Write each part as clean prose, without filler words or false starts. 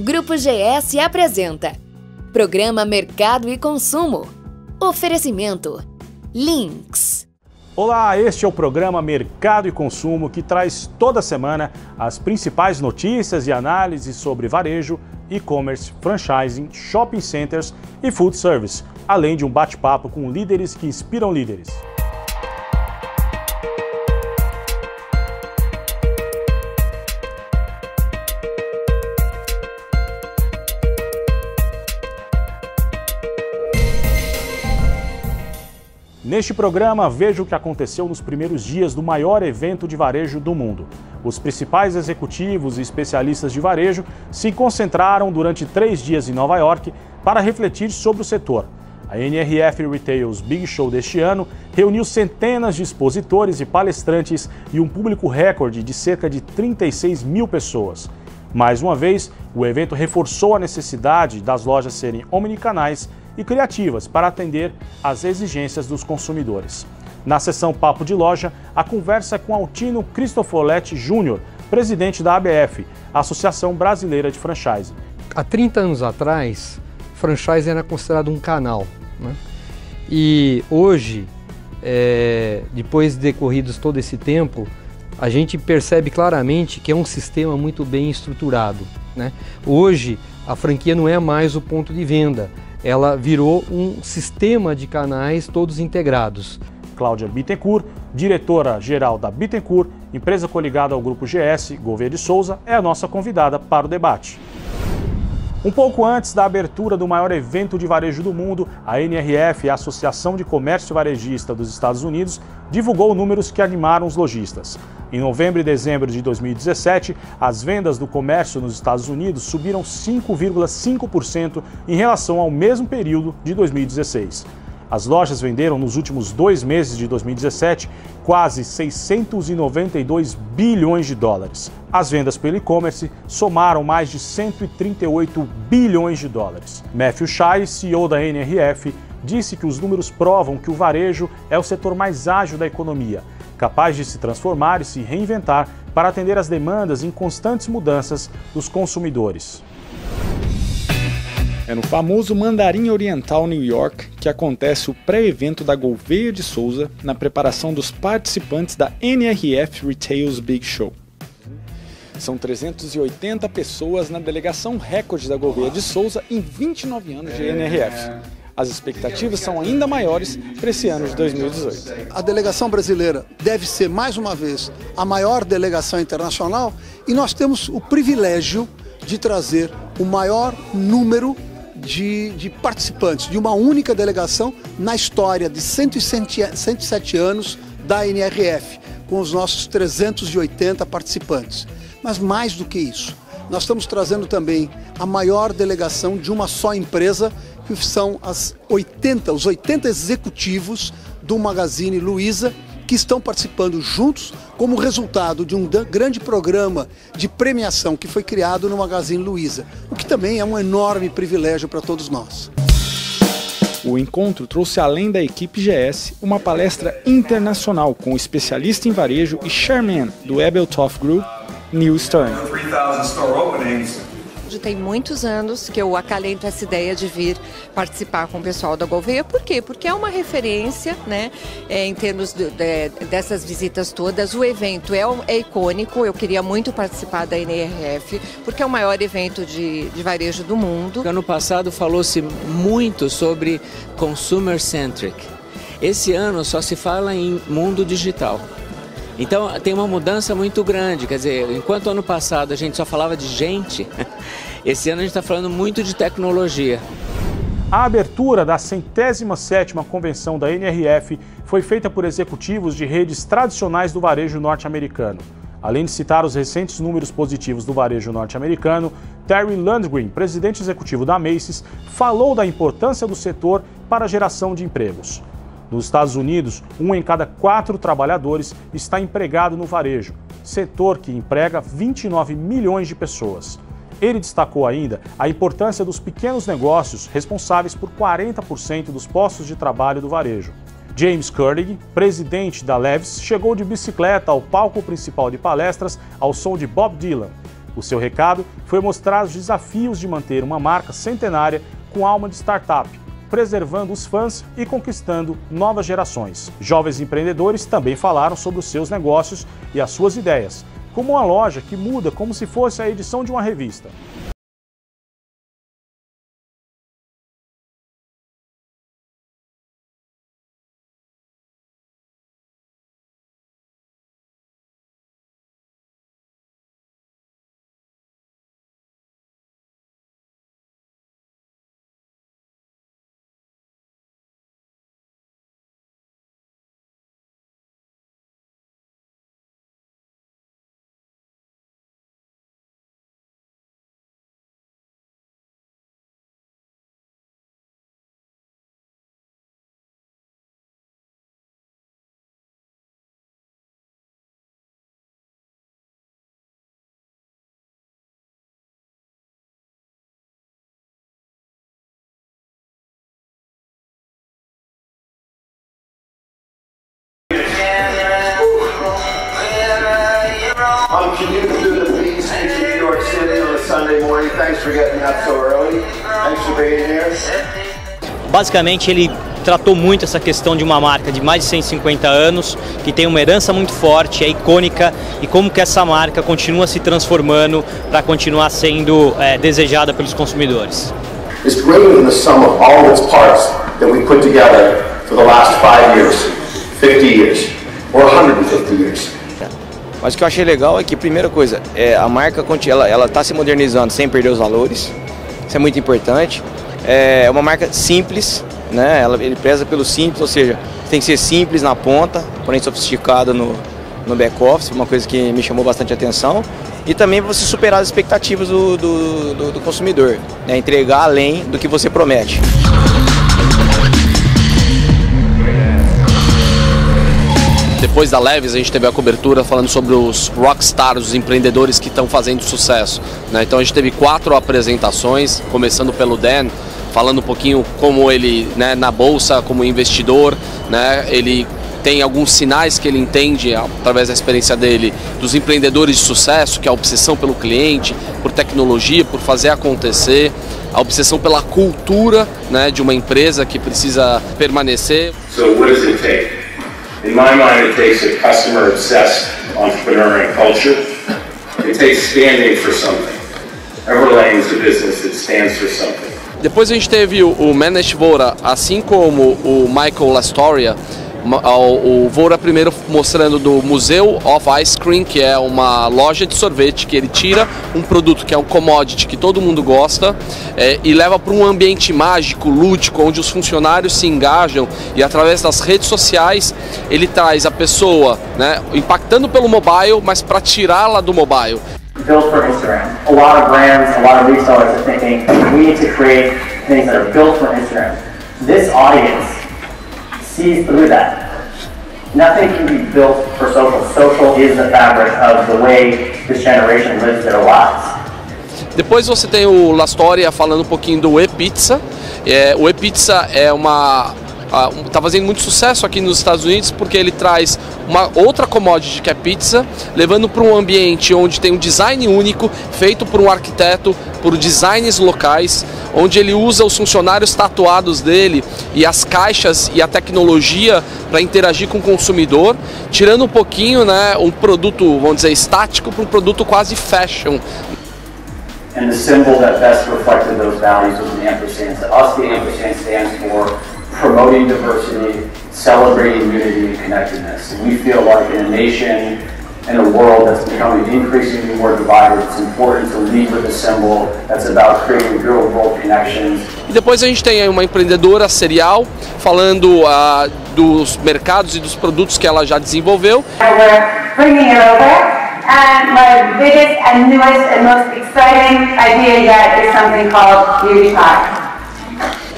Grupo GS apresenta Programa Mercado e Consumo. Oferecimento Lynx. Olá, este é o programa Mercado e Consumo que traz toda semana as principais notícias e análises sobre varejo, e-commerce, franchising, shopping centers e food service, além de um bate-papo com líderes que inspiram líderes. Neste programa, veja o que aconteceu nos primeiros dias do maior evento de varejo do mundo. Os principais executivos e especialistas de varejo se concentraram durante 3 dias em Nova York para refletir sobre o setor. A NRF Retail's Big Show deste ano reuniu centenas de expositores e palestrantes e um público recorde de cerca de 36 mil pessoas. Mais uma vez, o evento reforçou a necessidade das lojas serem omnicanais e criativas para atender às exigências dos consumidores. Na sessão Papo de Loja, a conversa é com Altino Cristofoletti Júnior, presidente da ABF, Associação Brasileira de Franchising. Há 30 anos atrás, franchising era considerado um canal, né? E hoje, depois de decorridos todo esse tempo, a gente percebe claramente que é um sistema muito bem estruturado, né? Hoje, a franquia não é mais o ponto de venda, ela virou um sistema de canais todos integrados. Cláudia Bittencourt, diretora-geral da Bittencourt, empresa coligada ao Grupo GS, Gouveia de Souza, é a nossa convidada para o debate. Um pouco antes da abertura do maior evento de varejo do mundo, a NRF, a Associação de Comércio Varejista dos Estados Unidos, divulgou números que animaram os lojistas. Em novembro e dezembro de 2017, as vendas do comércio nos Estados Unidos subiram 5,5% em relação ao mesmo período de 2016. As lojas venderam nos últimos 2 meses de 2017 quase 692 bilhões de dólares. As vendas pelo e-commerce somaram mais de 138 bilhões de dólares. Matthew Shai, CEO da NRF, disse que os números provam que o varejo é o setor mais ágil da economia, capaz de se transformar e se reinventar para atender às demandas em constantes mudanças dos consumidores. É no famoso Mandarim Oriental, New York, que acontece o pré-evento da Gouveia de Souza na preparação dos participantes da NRF Retail's Big Show. São 380 pessoas na delegação recorde da Gouveia de Souza em 29 anos de NRF. As expectativas são ainda maiores para esse ano de 2018. A delegação brasileira deve ser, mais uma vez, a maior delegação internacional e nós temos o privilégio de trazer o maior número de participantes de uma única delegação na história de 107 anos da NRF, com os nossos 380 participantes. Mas mais do que isso, nós estamos trazendo também a maior delegação de uma só empresa, que são os 80 executivos do Magazine Luiza, que estão participando juntos como resultado de um grande programa de premiação que foi criado no Magazine Luiza, o que também é um enorme privilégio para todos nós. O encontro trouxe, além da equipe GS, uma palestra internacional com o especialista em varejo e chairman do Ebeltoft Group, Neil Stern. Tem muitos anos que eu acalento essa ideia de vir participar com o pessoal da Gouveia. Por quê? Porque é uma referência, né, em termos dessas visitas todas. O evento é icônico, eu queria muito participar da NRF, porque é o maior evento de varejo do mundo. Ano passado falou-se muito sobre consumer-centric. Esse ano só se fala em mundo digital. Então tem uma mudança muito grande, quer dizer, enquanto ano passado a gente só falava de gente, esse ano a gente está falando muito de tecnologia. A abertura da 107ª convenção da NRF foi feita por executivos de redes tradicionais do varejo norte-americano. Além de citar os recentes números positivos do varejo norte-americano, Terry Landgreen, presidente executivo da Macy's, falou da importância do setor para a geração de empregos. Nos Estados Unidos, 1 em cada 4 trabalhadores está empregado no varejo, setor que emprega 29 milhões de pessoas. Ele destacou ainda a importância dos pequenos negócios, responsáveis por 40% dos postos de trabalho do varejo. James Curdig, presidente da Levi's, chegou de bicicleta ao palco principal de palestras ao som de Bob Dylan. O seu recado foi mostrar os desafios de manter uma marca centenária com alma de startup, preservando os fãs e conquistando novas gerações. Jovens empreendedores também falaram sobre os seus negócios e as suas ideias, como uma loja que muda como se fosse a edição de uma revista. I'm commuting through the Beach Street of New York City on a Sunday morning. Thanks for getting up so early. Thanks for being here. Basicamente, ele tratou muito essa questão de uma marca de mais de 150 anos, que tem uma herança muito forte, é icônica, e como que essa marca continua se transformando para continuar sendo desejada pelos consumidores. It's greater than the sum of all its parts that we put together for the last 5 years, 50 years, or 150 years. Mas o que eu achei legal é que, primeira coisa, a marca ela está se modernizando sem perder os valores, isso é muito importante. É uma marca simples, né? Ele preza pelo simples, ou seja, tem que ser simples na ponta, porém sofisticado no back-office, uma coisa que me chamou bastante atenção. E também para você superar as expectativas do consumidor, né? Entregar além do que você promete. Depois da Levi's, a gente teve a cobertura falando sobre os rockstars, os empreendedores que estão fazendo sucesso, né? Então a gente teve 4 apresentações, começando pelo Dan, falando um pouquinho como ele, né, na bolsa, como investidor, né, ele tem alguns sinais que ele entende, através da experiência dele, dos empreendedores de sucesso, que é a obsessão pelo cliente, por tecnologia, por fazer acontecer, a obsessão pela cultura, né, de uma empresa que precisa permanecer. So what does it take? In my mind, it takes a customer-obsessed entrepreneurial culture. It takes standing for something. Everlane is a business that stands for something. Depois a gente teve o Manish Vohra, assim como o Michael Lastoria, o Vohra primeiro mostrando do Museu of Ice Cream, que é uma loja de sorvete que ele tira um produto que é um commodity que todo mundo gosta e leva para um ambiente mágico, lúdico, onde os funcionários se engajam e através das redes sociais ele traz a pessoa, né, impactando pelo mobile, mas para tirá-la do mobile. Built for Instagram. A lot of brands, a lot of resellers are thinking we need to create things that are built for Instagram. This audience sees through that. Nothing can be built for social. Social is the fabric of the way this generation lives their lives. Depois você tem o Lastoria falando um pouquinho do E-Pizza. O E-Pizza está fazendo muito sucesso aqui nos Estados Unidos porque ele traz uma outra commodity que é pizza, levando para um ambiente onde tem um design único, feito por um arquiteto, por designs locais, onde ele usa os funcionários tatuados dele e as caixas e a tecnologia para interagir com o consumidor, tirando um pouquinho, né, um produto, vamos dizer, estático para um produto quase fashion. And the symbol that best reflected those values was the ampersand. To us, the ampersand stands for promoting diversity, celebrating unity and connectedness. And we feel like in a nation, in a world that's becoming increasingly more divided, it's important to lead with a symbol that's about creating real-world connections. E depois a gente tem aí uma empreendedora serial falando dos mercados e dos produtos que ela já desenvolveu. We're bringing it over, and my biggest and newest and most exciting idea yet is something called Beauty Pie.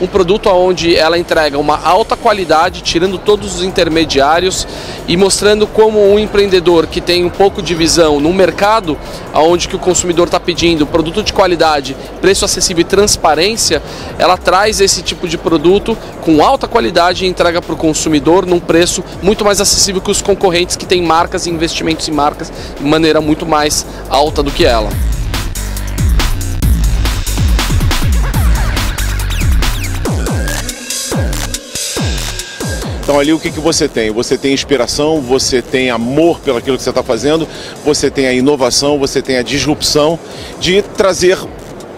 Um produto onde ela entrega uma alta qualidade, tirando todos os intermediários e mostrando como um empreendedor que tem um pouco de visão no mercado, onde que o consumidor está pedindo produto de qualidade, preço acessível e transparência, ela traz esse tipo de produto com alta qualidade e entrega para o consumidor num preço muito mais acessível que os concorrentes que têm marcas e investimentos em marcas de maneira muito mais alta do que ela. Então ali o que você tem? Você tem inspiração, você tem amor pelo aquilo que você está fazendo, você tem a inovação, você tem a disrupção de trazer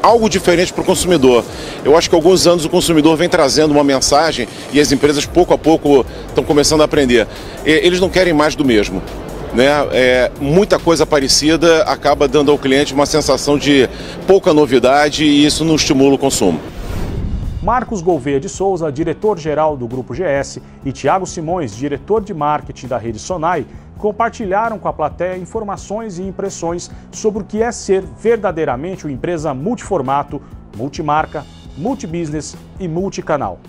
algo diferente para o consumidor. Eu acho que há alguns anos o consumidor vem trazendo uma mensagem e as empresas pouco a pouco estão começando a aprender. Eles não querem mais do mesmo, né? Muita coisa parecida acaba dando ao cliente uma sensação de pouca novidade e isso não estimula o consumo. Marcos Gouveia de Souza, diretor-geral do Grupo GS, e Tiago Simões, diretor de marketing da rede Sonai, compartilharam com a plateia informações e impressões sobre o que é ser verdadeiramente uma empresa multiformato, multimarca, multibusiness e multicanal.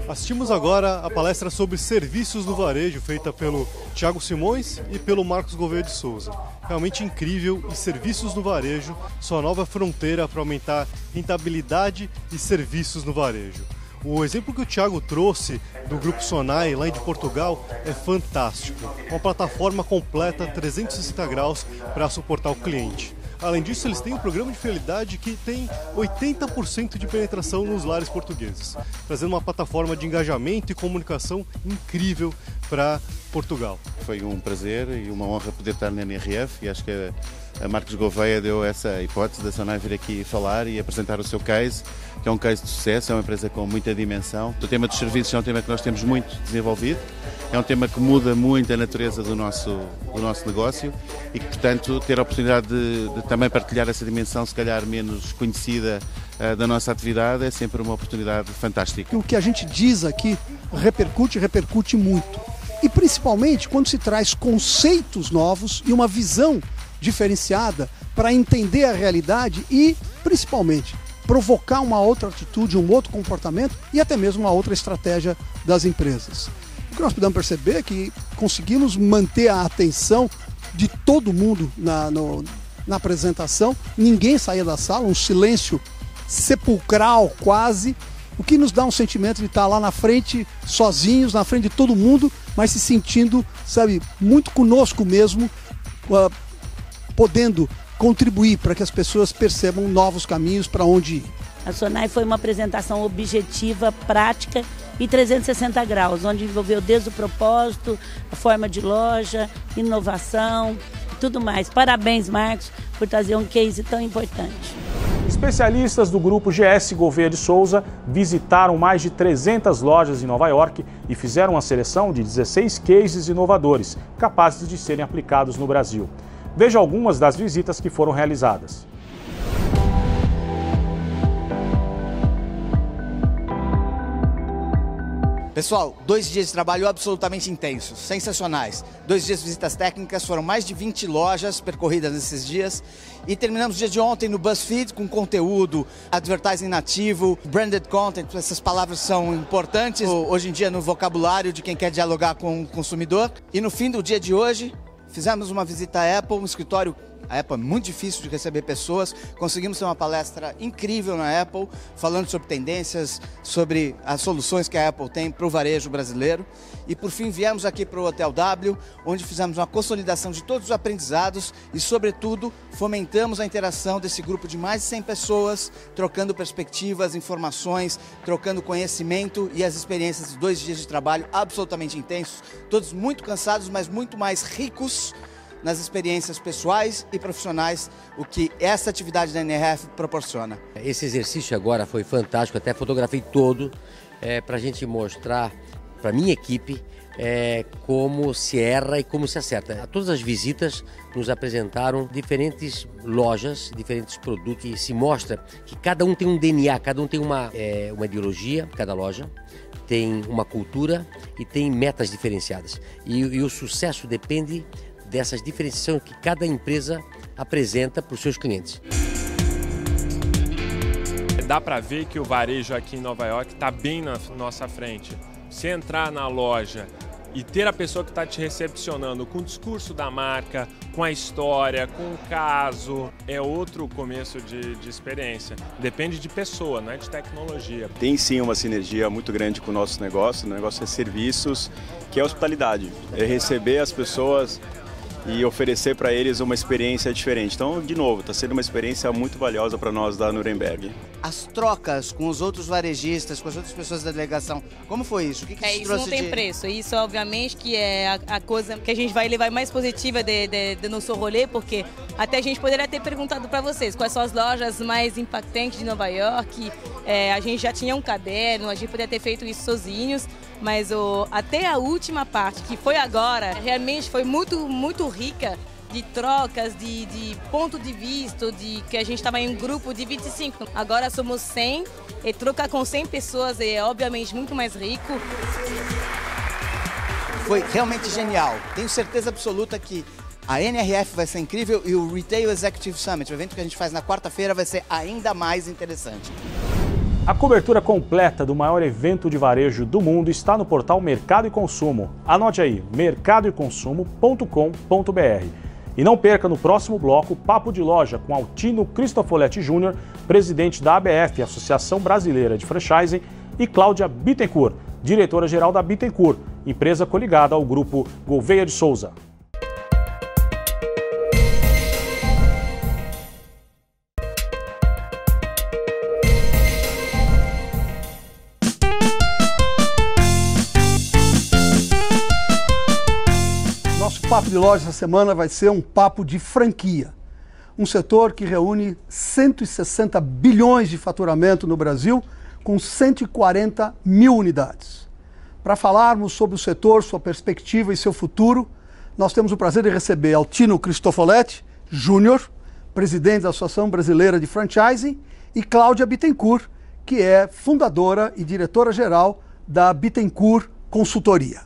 Assistimos agora a palestra sobre serviços no varejo, feita pelo Tiago Simões e pelo Marcos Gouveia de Souza. Realmente incrível, e serviços no varejo, sua nova fronteira para aumentar rentabilidade e serviços no varejo. O exemplo que o Tiago trouxe do Grupo Sonai, lá de Portugal, é fantástico. Uma plataforma completa, 360 graus, para suportar o cliente. Além disso, eles têm um programa de fidelidade que tem 80% de penetração nos lares portugueses, trazendo uma plataforma de engajamento e comunicação incrível para Portugal. Foi um prazer e uma honra poder estar na NRF e acho que a Marcos Gouveia deu essa hipótese da Sonai vir aqui falar e apresentar o seu case, que é um case de sucesso, é uma empresa com muita dimensão. O tema dos serviços é um tema que nós temos muito desenvolvido, é um tema que muda muito a natureza do nosso negócio e que, portanto, ter a oportunidade de também partilhar essa dimensão, se calhar menos conhecida da nossa atividade, é sempre uma oportunidade fantástica. O que a gente diz aqui repercute muito. E principalmente quando se traz conceitos novos e uma visão diferenciada para entender a realidade e, principalmente, provocar uma outra atitude, um outro comportamento e até mesmo uma outra estratégia das empresas. O que nós podemos perceber é que conseguimos manter a atenção de todo mundo na apresentação, ninguém saía da sala, um silêncio sepulcral quase, o que nos dá um sentimento de estar lá na frente, sozinhos, na frente de todo mundo, mas se sentindo, sabe, muito conosco mesmo, podendo contribuir para que as pessoas percebam novos caminhos para onde ir. A Sonai foi uma apresentação objetiva, prática e 360 graus, onde envolveu desde o propósito, a forma de loja, inovação e tudo mais. Parabéns, Marcos, por trazer um case tão importante. Especialistas do Grupo GS Gouveia de Souza visitaram mais de 300 lojas em Nova York e fizeram uma seleção de 16 cases inovadores, capazes de serem aplicados no Brasil. Veja algumas das visitas que foram realizadas. Pessoal, 2 dias de trabalho absolutamente intensos, sensacionais. 2 dias de visitas técnicas, foram mais de 20 lojas percorridas nesses dias. E terminamos o dia de ontem no BuzzFeed com conteúdo, advertising nativo, branded content, essas palavras são importantes hoje em dia no vocabulário de quem quer dialogar com o consumidor. E no fim do dia de hoje, fizemos uma visita à Apple, um escritório. A Apple é muito difícil de receber pessoas, conseguimos ter uma palestra incrível na Apple, falando sobre tendências, sobre as soluções que a Apple tem para o varejo brasileiro. E por fim viemos aqui para o Hotel W, onde fizemos uma consolidação de todos os aprendizados e, sobretudo, fomentamos a interação desse grupo de mais de 100 pessoas, trocando perspectivas, informações, trocando conhecimento e as experiências de 2 dias de trabalho absolutamente intensos, todos muito cansados, mas muito mais ricos nas experiências pessoais e profissionais, o que essa atividade da NRF proporciona. Esse exercício agora foi fantástico, até fotografei todo, para a gente mostrar para a minha equipe como se erra e como se acerta. Todas as visitas nos apresentaram diferentes lojas, diferentes produtos, e se mostra que cada um tem um DNA, cada um tem uma ideologia, cada loja tem uma cultura e tem metas diferenciadas. E o sucesso depende dessas diferenciações que cada empresa apresenta para os seus clientes. Dá para ver que o varejo aqui em Nova York está bem na nossa frente. Se entrar na loja e ter a pessoa que está te recepcionando com o discurso da marca, com a história, com o caso, é outro começo de experiência. Depende de pessoa, não é de tecnologia. Tem sim uma sinergia muito grande com o nosso negócio. O negócio é serviços, que é hospitalidade. É receber as pessoas e oferecer para eles uma experiência diferente. Então, de novo, está sendo uma experiência muito valiosa para nós da Nuremberg. As trocas com os outros varejistas, com as outras pessoas da delegação, como foi isso? O que isso trouxe não tem preço. Isso, obviamente, que é a coisa que a gente vai levar mais positiva do nosso rolê, porque até a gente poderia ter perguntado para vocês quais são as lojas mais impactantes de Nova York. A gente já tinha um caderno, a gente poderia ter feito isso sozinhos, mas até a última parte, que foi agora, realmente foi muito rica de trocas, de ponto de vista, que a gente estava em um grupo de 25. Agora somos 100 e trocar com 100 pessoas é obviamente muito mais rico. Foi realmente genial. Tenho certeza absoluta que a NRF vai ser incrível e o Retail Executive Summit, o evento que a gente faz na quarta-feira, vai ser ainda mais interessante. A cobertura completa do maior evento de varejo do mundo está no portal Mercado e Consumo. Anote aí, mercadoeconsumo.com.br. E não perca no próximo bloco Papo de Loja com Altino Cristofoletti Júnior, presidente da ABF, Associação Brasileira de Franchising, e Cláudia Bittencourt, diretora-geral da Bittencourt, empresa coligada ao grupo Gouveia de Souza. Nosso Papo de Loja essa semana vai ser um papo de franquia. Um setor que reúne 160 bilhões de faturamento no Brasil, com 140 mil unidades. Para falarmos sobre o setor, sua perspectiva e seu futuro, nós temos o prazer de receber Altino Cristofoletti Júnior, presidente da Associação Brasileira de Franchising, e Cláudia Bittencourt, que é fundadora e diretora-geral da Bittencourt Consultoria.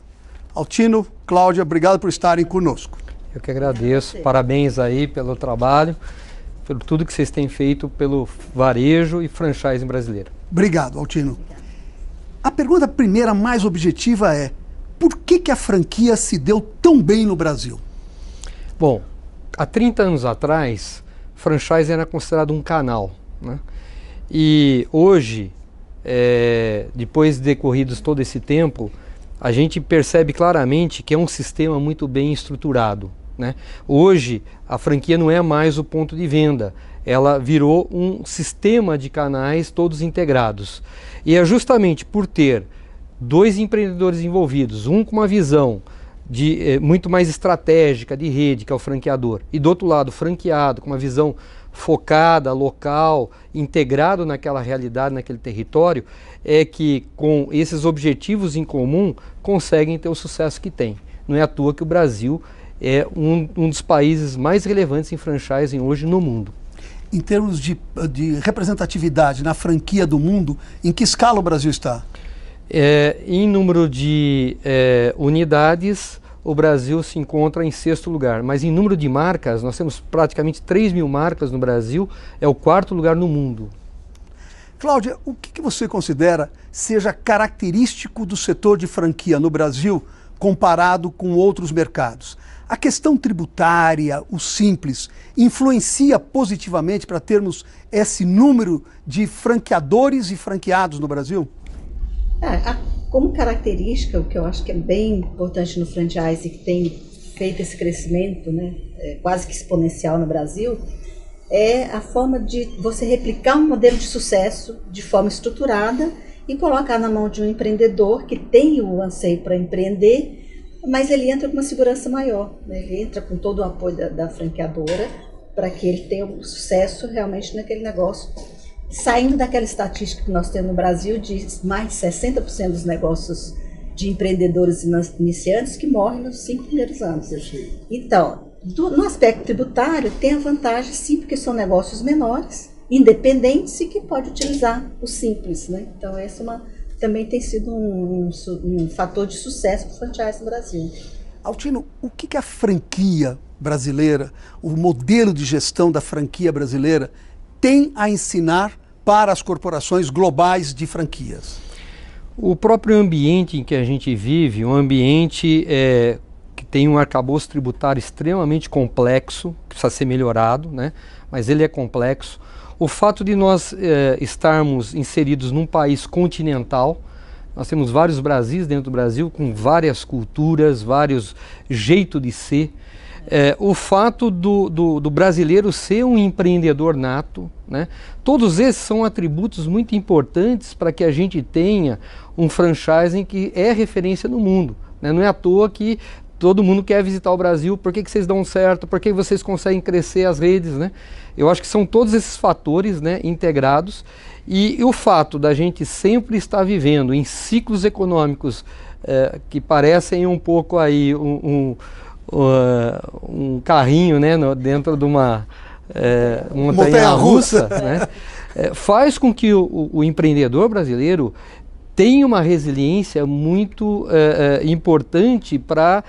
Altino, Cláudia, obrigado por estarem conosco. Eu que agradeço, parabéns aí pelo trabalho, pelo tudo que vocês têm feito pelo varejo e franchising brasileiro. Obrigado, Altino. A pergunta primeira, mais objetiva é: por que a franquia se deu tão bem no Brasil? Bom, há 30 anos atrás, franchising era considerado um canal, né? E hoje, depois de decorridos todo esse tempo, a gente percebe claramente que é um sistema muito bem estruturado, né? Hoje, a franquia não é mais o ponto de venda, ela virou um sistema de canais todos integrados. E é justamente por ter dois empreendedores envolvidos, um com uma visão muito mais estratégica de rede, que é o franqueador, e do outro lado, o franqueado, com uma visão focada, local, integrado naquela realidade, naquele território, é que com esses objetivos em comum conseguem ter o sucesso que tem. Não é à toa que o Brasil é um dos países mais relevantes em franchising hoje no mundo. Em termos de representatividade na franquia do mundo, em que escala o Brasil está? Em número de unidades, o Brasil se encontra em 6º lugar, mas em número de marcas, nós temos praticamente 3 mil marcas no Brasil, é o 4º lugar no mundo. Cláudia, o que você considera seja característico do setor de franquia no Brasil comparado com outros mercados? A questão tributária, o simples, influencia positivamente para termos esse número de franqueadores e franqueados no Brasil? Como característica, o que eu acho que é bem importante no franchise, que tem feito esse crescimento, né, quase que exponencial no Brasil, é a forma de você replicar um modelo de sucesso de forma estruturada e colocar na mão de um empreendedor que tem o anseio para empreender, mas ele entra com uma segurança maior, né? Ele entra com todo o apoio da franqueadora para que ele tenha um sucesso realmente naquele negócio. Saindo daquela estatística que nós temos no Brasil de mais de 60% dos negócios de empreendedores iniciantes que morrem nos 5 primeiros anos. Então, no aspecto tributário, tem a vantagem sim, porque são negócios menores, independentes e que pode utilizar o simples, né? Então, essa também tem sido um fator de sucesso para o franchise no Brasil. Altino, o que a franquia brasileira, o modelo de gestão da franquia brasileira tem a ensinar para as corporações globais de franquias? O próprio ambiente em que a gente vive, um ambiente que tem um arcabouço tributário extremamente complexo, precisa ser melhorado, né? Mas ele é complexo. O fato de nós estarmos inseridos num país continental, nós temos vários Brasis dentro do Brasil, com várias culturas, vários jeitos de ser. o fato do brasileiro ser um empreendedor nato, né? Todos esses são atributos muito importantes para que a gente tenha um franchising que é referência no mundo, né? Não é à toa que todo mundo quer visitar o Brasil. Por que vocês dão certo? Por que vocês conseguem crescer as redes, né? Eu acho que são todos esses fatores, né, integrados, e o fato da gente sempre estar vivendo em ciclos econômicos que parecem um pouco aí um carrinho, né, dentro de uma montanha-russa, né, faz com que o empreendedor brasileiro tenha uma resiliência muito importante para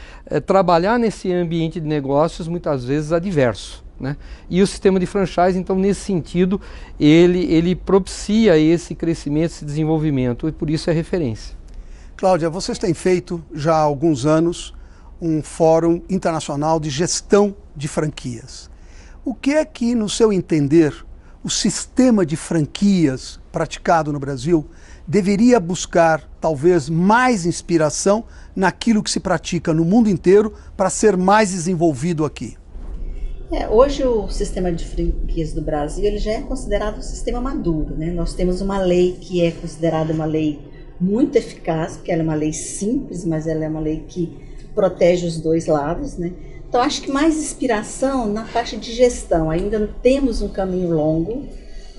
trabalhar nesse ambiente de negócios muitas vezes adverso, né? E o sistema de franchise, então, nesse sentido, ele propicia esse crescimento, esse desenvolvimento, e por isso é referência. Cláudia, vocês têm feito já há alguns anos um fórum internacional de gestão de franquias. O que é que, no seu entender, o sistema de franquias praticado no Brasil deveria buscar, talvez, mais inspiração naquilo que se pratica no mundo inteiro para ser mais desenvolvido aqui? Hoje o sistema de franquias do Brasil ele já é considerado um sistema maduro, né? Nós temos uma lei que é considerada uma lei muito eficaz, porque ela é uma lei simples, mas ela é uma lei que protege os dois lados, né? Então acho que mais inspiração na parte de gestão. Ainda temos um caminho longo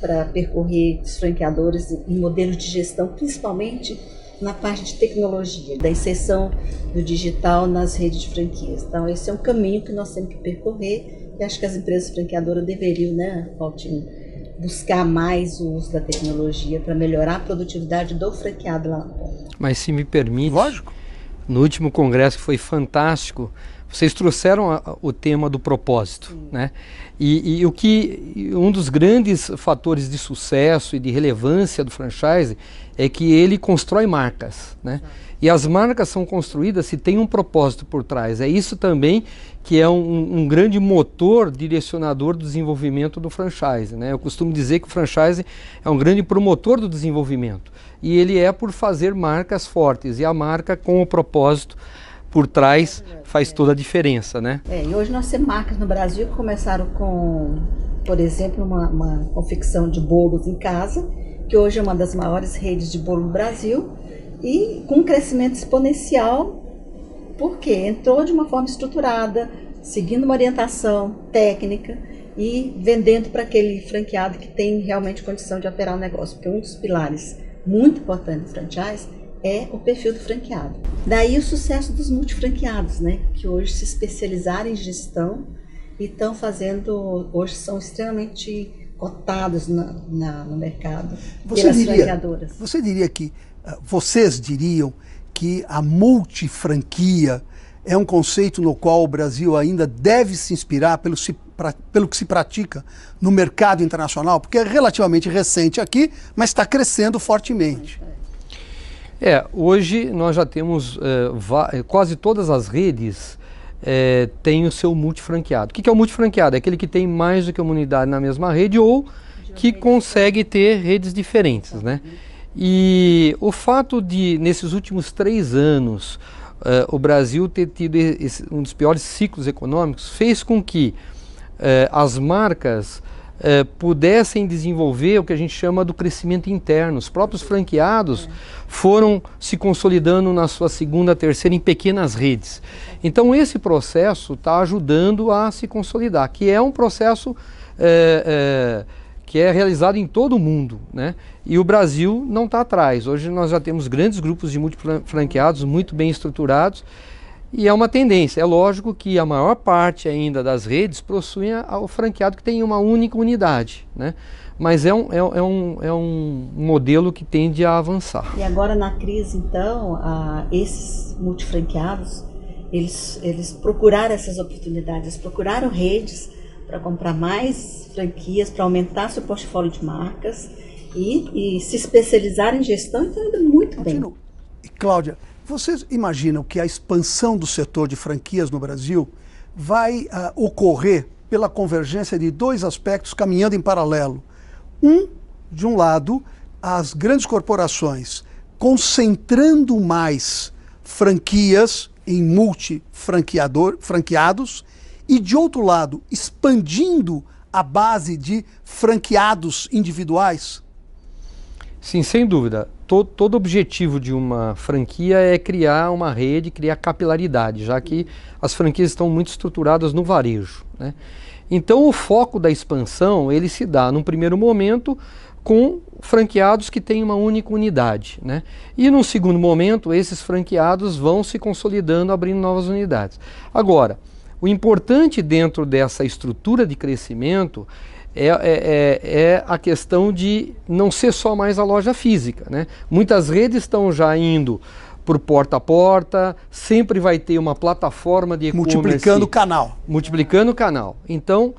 para percorrer os franqueadores em modelos de gestão, principalmente na parte de tecnologia, da inserção do digital nas redes de franquias. Então esse é um caminho que nós temos que percorrer. E acho que as empresas franqueadoras deveriam, né, Valtinho, buscar mais o uso da tecnologia para melhorar a produtividade do franqueado lá na ponta. Mas se me permite, lógico, no último congresso que foi fantástico, vocês trouxeram o tema do propósito, né? E um dos grandes fatores de sucesso e de relevância do franchise é que ele constrói marcas, né? E as marcas são construídas se tem um propósito por trás. É isso também que é um grande motor direcionador do desenvolvimento do franchise, né? Eu costumo dizer que o franchise é um grande promotor do desenvolvimento. E ele é por fazer marcas fortes. E a marca com o propósito por trás faz toda a diferença, né? E hoje nós temos marcas no Brasil que começaram com, por exemplo, uma confecção de bolos em casa, que hoje é uma das maiores redes de bolo no Brasil, e com um crescimento exponencial, porque entrou de uma forma estruturada, seguindo uma orientação técnica e vendendo para aquele franqueado que tem realmente condição de operar o negócio, porque um dos pilares muito importantes do franchise é o perfil do franqueado. Daí o sucesso dos multifranqueados, né, que hoje se especializaram em gestão e estão fazendo, hoje são extremamente cotados no mercado pelas franqueadoras. Você diria que, vocês diriam que a multifranquia é um conceito no qual o Brasil ainda deve se inspirar pelo que se pratica no mercado internacional? Porque é relativamente recente aqui, mas está crescendo fortemente. Hoje nós já temos quase todas as redes têm o seu multifranqueado. O que é o multifranqueado? É aquele que tem mais do que uma unidade na mesma rede ou que consegue ter redes diferentes, né? E o fato de, nesses últimos 3 anos, o Brasil ter tido um dos piores ciclos econômicos, fez com que as marcas pudessem desenvolver o que a gente chama do crescimento interno. Os próprios franqueados foram se consolidando na sua segunda, terceira em pequenas redes. Então esse processo está ajudando a se consolidar, que é um processo que é realizado em todo o mundo, né? E o Brasil não está atrás. Hoje nós já temos grandes grupos de multifranqueados muito bem estruturados e é uma tendência. É lógico que a maior parte ainda das redes possuem o franqueado que tem uma única unidade, né? Mas é um modelo que tende a avançar. E agora na crise, então, esses multifranqueados, eles procuraram essas oportunidades, procuraram redes para comprar mais franquias, para aumentar seu portfólio de marcas e se especializar em gestão, então indo muito bem. Cláudia, vocês imaginam que a expansão do setor de franquias no Brasil vai ocorrer pela convergência de 2 aspectos caminhando em paralelo? De um lado, as grandes corporações concentrando mais franquias em multifranqueados, e, de outro lado, expandindo a base de franqueados individuais? Sim, sem dúvida. Todo objetivo de uma franquia é criar uma rede, criar capilaridade, já que as franquias estão muito estruturadas no varejo, né? Então o foco da expansão, ele se dá num primeiro momento com franqueados que têm uma única unidade, né? E num segundo momento, esses franqueados vão se consolidando, abrindo novas unidades. Agora, o importante dentro dessa estrutura de crescimento é a questão de não ser só mais a loja física, né? Muitas redes estão já indo por porta a porta, sempre vai ter uma plataforma de e-commerce. Multiplicando o canal. Multiplicando o canal. Então,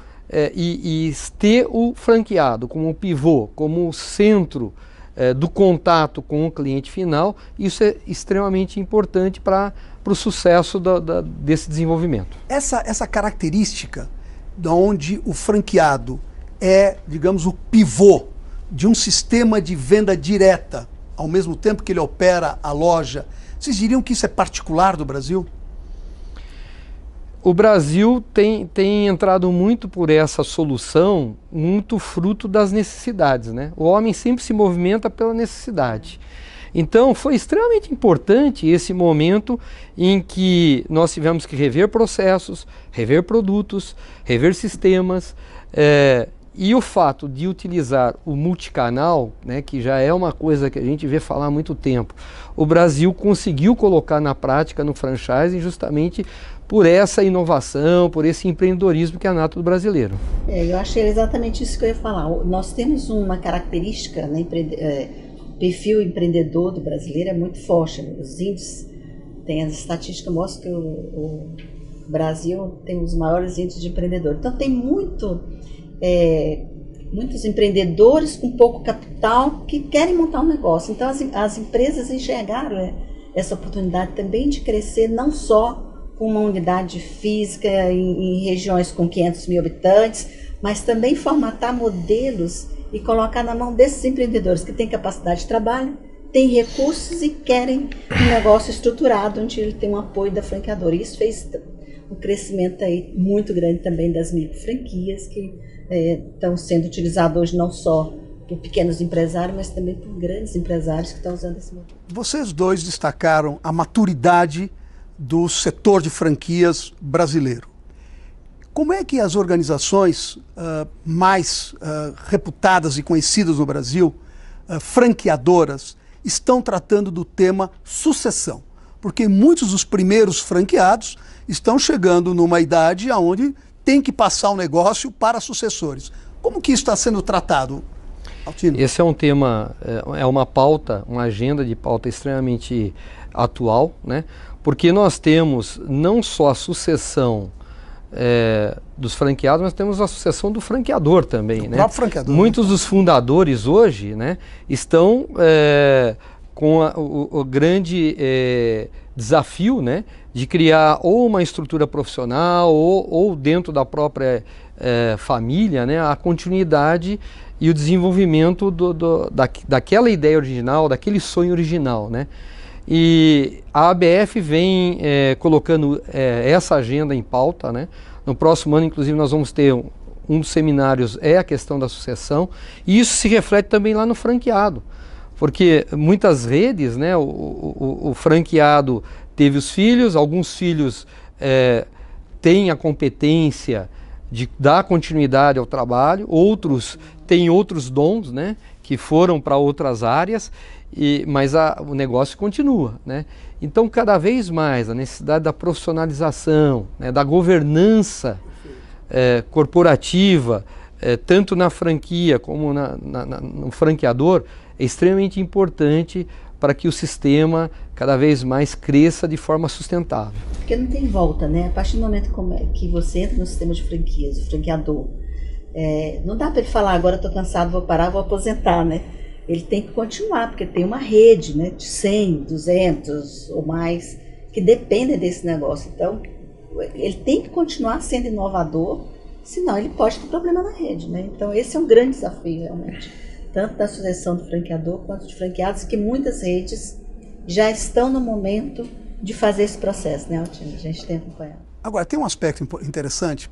e ter o franqueado como pivô, como centro do contato com o cliente final, isso é extremamente importante para o sucesso desse desenvolvimento. Essa característica de onde o franqueado é, digamos, o pivô de um sistema de venda direta, ao mesmo tempo que ele opera a loja, vocês diriam que isso é particular do Brasil? O Brasil tem entrado muito por essa solução, muito fruto das necessidades, né? O homem sempre se movimenta pela necessidade. Então foi extremamente importante esse momento em que nós tivemos que rever processos, rever produtos, rever sistemas, e o fato de utilizar o multicanal, né, que já é uma coisa que a gente vê falar há muito tempo, o Brasil conseguiu colocar na prática no franchising justamente por essa inovação, por esse empreendedorismo que é nato do brasileiro. Eu achei exatamente isso que eu ia falar. Nós temos uma característica, né, perfil empreendedor do brasileiro é muito forte. Os índices, as estatísticas mostram que o Brasil tem os maiores índices de empreendedor. Então tem muitos empreendedores com pouco capital que querem montar um negócio. Então as empresas enxergaram essa oportunidade também de crescer não só com uma unidade física em regiões com 500 mil habitantes, mas também formatar modelos e colocar na mão desses empreendedores que têm capacidade de trabalho, têm recursos e querem um negócio estruturado onde ele tem um apoio da franqueadora. Isso fez um crescimento aí muito grande também das micro franquias que estão sendo utilizadas hoje não só por pequenos empresários, mas também por grandes empresários que estão usando esse modelo. Vocês dois destacaram a maturidade do setor de franquias brasileiro. Como é que as organizações mais reputadas e conhecidas no Brasil, franqueadoras, estão tratando do tema sucessão? Porque muitos dos primeiros franqueados estão chegando numa idade onde tem que passar o negócio para sucessores. Como que isso está sendo tratado, Altino? Esse é um tema, é uma pauta, uma agenda de pauta extremamente atual, né? Porque nós temos não só a sucessão dos franqueados, mas temos a sucessão do franqueador também, né? Próprio franqueador. Muitos dos fundadores hoje, né, estão com o grande desafio, né, de criar ou uma estrutura profissional ou dentro da própria família, né, a continuidade e o desenvolvimento daquela ideia original, daquele sonho original, né? E a ABF vem colocando essa agenda em pauta, né? No próximo ano, inclusive, nós vamos ter um dos seminários a questão da sucessão, e isso se reflete também lá no franqueado, porque muitas redes, né, o franqueado teve os filhos, alguns filhos têm a competência de dar continuidade ao trabalho, outros têm outros dons, né, que foram para outras áreas, mas o negócio continua, né? Então, cada vez mais, a necessidade da profissionalização, né, da governança corporativa, tanto na franquia como no franqueador, é extremamente importante para que o sistema cada vez mais cresça de forma sustentável. Porque não tem volta, né? A partir do momento que você entra no sistema de franquias, o franqueador, não dá para ele falar, agora estou cansado, vou parar, vou aposentar, né? Ele tem que continuar, porque tem uma rede, né, de 100, 200 ou mais que dependem desse negócio. Então, ele tem que continuar sendo inovador, senão ele pode ter problema na rede, né? Então, esse é um grande desafio, realmente. Tanto da sucessão do franqueador quanto de franqueados, que muitas redes já estão no momento de fazer esse processo, né, Altino? A gente tem acompanhado. Agora, tem um aspecto interessante,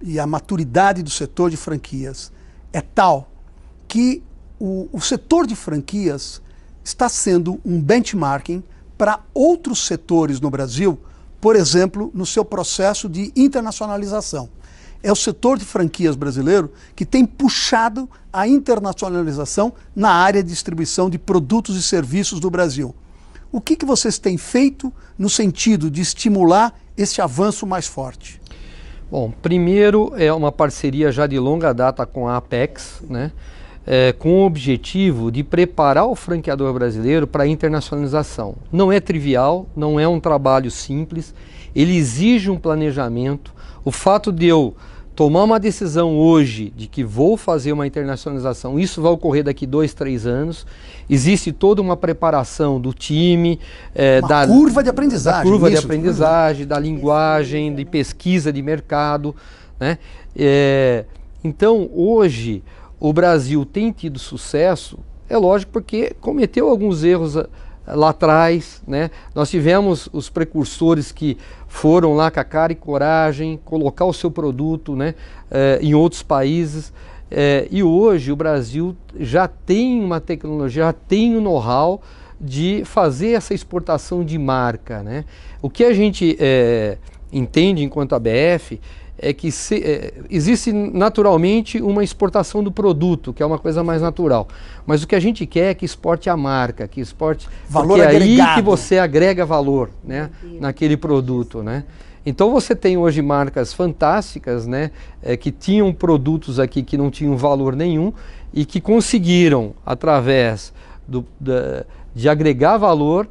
e a maturidade do setor de franquias é tal que o setor de franquias está sendo um benchmarking para outros setores no Brasil, por exemplo, no seu processo de internacionalização. É o setor de franquias brasileiro que tem puxado a internacionalização na área de distribuição de produtos e serviços do Brasil. O que vocês têm feito no sentido de estimular esse avanço mais forte? Bom, primeiro é uma parceria já de longa data com a Apex, né? Com o objetivo de preparar o franqueador brasileiro para a internacionalização. Não é trivial, não é um trabalho simples, ele exige um planejamento. O fato de eu tomar uma decisão hoje de que vou fazer uma internacionalização, isso vai ocorrer daqui 2, 3 anos. Existe toda uma preparação do time, da curva de aprendizagem. Da curva de aprendizagem, da linguagem, de pesquisa de mercado, né? Então, hoje, o Brasil tem tido sucesso, é lógico, porque cometeu alguns erros lá atrás, né? Nós tivemos os precursores que foram lá com a cara e coragem, colocar o seu produto, né, em outros países, e hoje o Brasil já tem uma tecnologia, já tem um know-how de fazer essa exportação de marca, né? O que a gente entende enquanto ABF é que existe naturalmente uma exportação do produto, que é uma coisa mais natural. Mas o que a gente quer é que exporte a marca, que exporte... Valor agregado. Porque é aí que você agrega valor, né, naquele produto, né? Então você tem hoje marcas fantásticas, né, que tinham produtos aqui que não tinham valor nenhum e que conseguiram, através de agregar valor,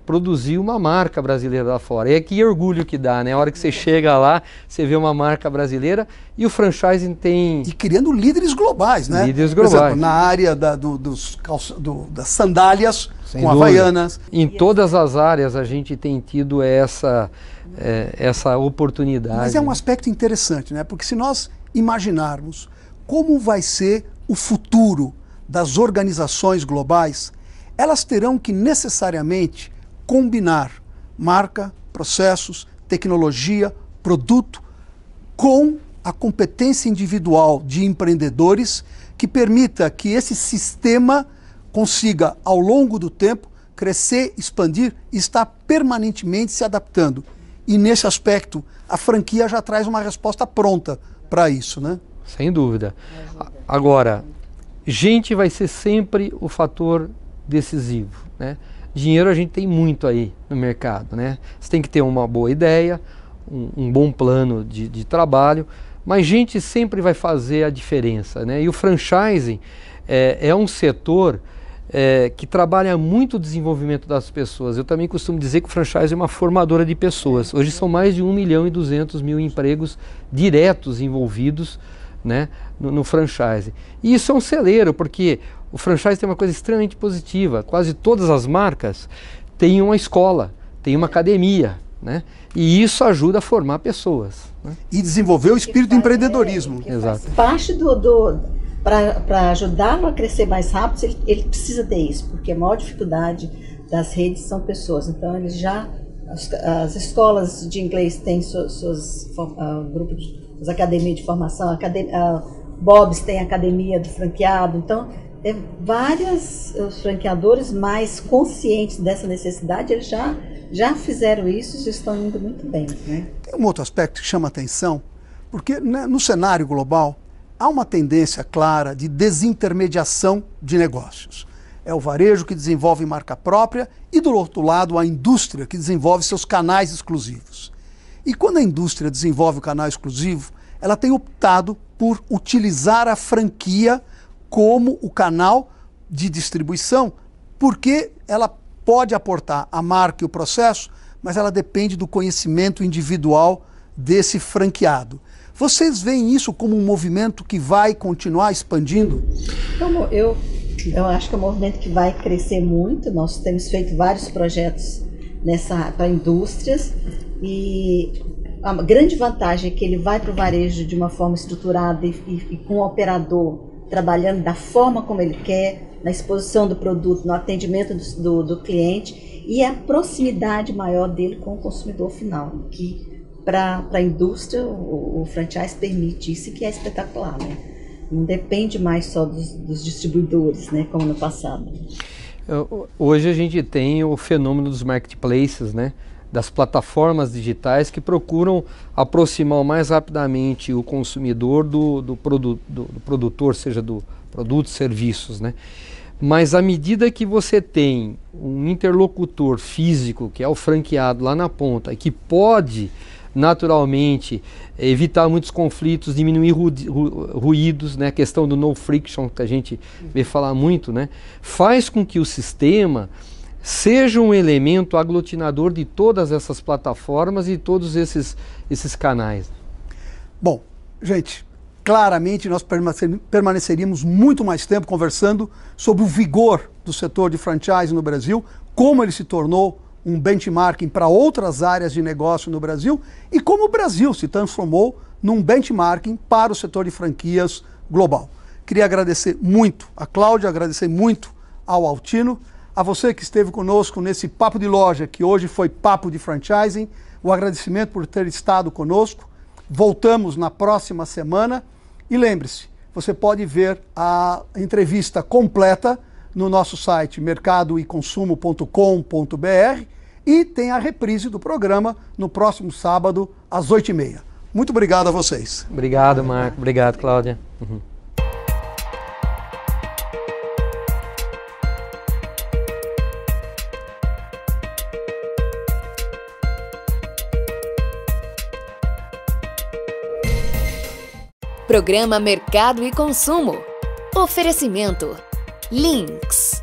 produzir uma marca brasileira lá fora. E que orgulho que dá, né? A hora que você chega lá, você vê uma marca brasileira e o franchising tem... E criando líderes globais, né? Líderes globais. Por exemplo, na área das sandálias, sem com dúvida. Havaianas. Em todas as áreas a gente tem tido essa oportunidade. Mas é um aspecto interessante, né? Porque se nós imaginarmos como vai ser o futuro das organizações globais, elas terão que necessariamente combinar marca, processos, tecnologia, produto com a competência individual de empreendedores que permita que esse sistema consiga, ao longo do tempo, crescer, expandir e estar permanentemente se adaptando. E nesse aspecto, a franquia já traz uma resposta pronta para isso, né? Sem dúvida. Agora, gente vai ser sempre o fator decisivo, né? Dinheiro a gente tem muito aí no mercado, né? Você tem que ter uma boa ideia, um bom plano de trabalho, mas gente sempre vai fazer a diferença, né? E o franchising é um setor que trabalha muito o desenvolvimento das pessoas. Eu também costumo dizer que o franchising é uma formadora de pessoas. Hoje são mais de 1.200.000 empregos diretos envolvidos, né, no franchising. E isso é um celeiro, porque o franchising tem uma coisa extremamente positiva. Quase todas as marcas têm uma escola, têm uma academia, né? E isso ajuda a formar pessoas, né? E desenvolver o espírito do empreendedorismo. Exato. Parte para ajudá-lo a crescer mais rápido, ele precisa ter isso, porque a maior dificuldade das redes são pessoas. Então, eles as escolas de inglês têm seus grupos, as academias de formação, Bob's tem a academia do franqueado. Então, vários franqueadores mais conscientes dessa necessidade, eles já fizeram isso e estão indo muito bem, né? Tem um outro aspecto que chama atenção, porque, né, no cenário global há uma tendência clara de desintermediação de negócios. É o varejo que desenvolve marca própria e, do outro lado, a indústria que desenvolve seus canais exclusivos. E quando a indústria desenvolve o canal exclusivo, ela tem optado por utilizar a franquia como o canal de distribuição, porque ela pode aportar a marca e o processo, mas ela depende do conhecimento individual desse franqueado. Vocês veem isso como um movimento que vai continuar expandindo? Então, eu acho que é um movimento que vai crescer muito. Nós temos feito vários projetos para indústrias e a grande vantagem é que ele vai para o varejo de uma forma estruturada e com o operador trabalhando da forma como ele quer, na exposição do produto, no atendimento do cliente e a proximidade maior dele com o consumidor final, que para a indústria, o franchise permite isso, que é espetacular, né? Não depende mais só dos distribuidores, né, como no passado. Hoje a gente tem o fenômeno dos marketplaces, né, das plataformas digitais que procuram aproximar mais rapidamente o consumidor do produtor, seja do produto, serviços, né? Mas à medida que você tem um interlocutor físico, que é o franqueado lá na ponta, e que pode naturalmente evitar muitos conflitos, diminuir ruídos, né? A questão do no friction, que a gente vê falar muito, né? Faz com que o sistema seja um elemento aglutinador de todas essas plataformas e todos esses canais. Bom, gente, claramente nós permaneceríamos muito mais tempo conversando sobre o vigor do setor de franchise no Brasil, como ele se tornou um benchmarking para outras áreas de negócio no Brasil e como o Brasil se transformou num benchmarking para o setor de franquias global. Queria agradecer muito a Cláudia, agradecer muito ao Altino, a você que esteve conosco nesse Papo de Loja, que hoje foi Papo de Franchising, o agradecimento por ter estado conosco. Voltamos na próxima semana. E lembre-se, você pode ver a entrevista completa no nosso site mercadoeconsumo.com.br e tem a reprise do programa no próximo sábado às 8h30. Muito obrigado a vocês. Obrigado, Marco. Obrigado, Cláudia. Programa Mercado e Consumo. Oferecimento: Lynx.